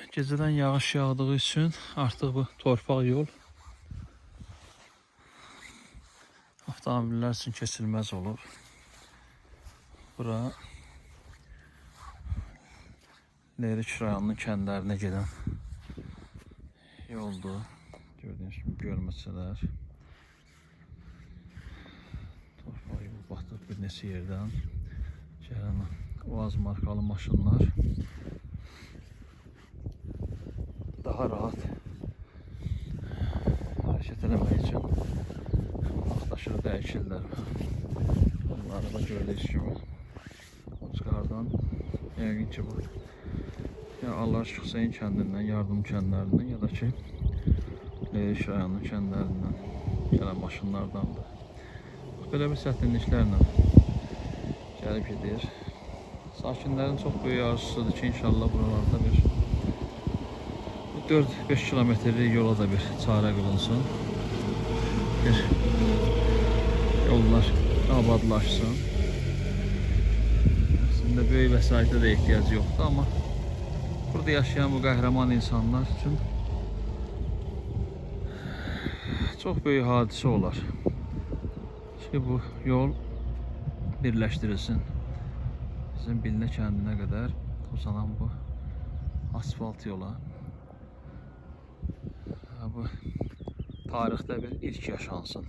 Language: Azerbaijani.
Gecədən yağış yağdığı üçün artıq bu torpaq yol avtomobillər üçün keçilməz olur. Bura Lerik rayonunun kəndlərinə gedən yoldur. Gördüyünüz kimi gölməçələr. Torpaq yolu batıb bir neçə yerdən. Gələn Uaz markalı maşınlar daha rahat hərəkət eləmək üçün vaxtaşırı dəyişirlər. Bunları da gördüyünüz kimi Ucqardan yəqin ki bu ya Allah Şıxseyin kəndindən, yardım kəndlərindən ya da ki Lerik rayonunun kəndlərindən gələn maşınlardandır. Belə bir çətinliklərlə gəlib gedir. Sakinlərin çox böyük arzusudur ki, inşallah buralarda bir 4-5 kilometrlik yola da bir çarə qılınsın. Bir yollar abadlaşsın. Əslində böyük vəsaitə də ehtiyac yoxdur, amma burada yaşayan bu qəhrəman insanlar üçün çox böyük hadisə olar ki, bu yol birləşdirilsin. Bizim Bilinə kəndinə qədər uzanan bu asfalt yola bu tarixdə bir ilk yaşansın.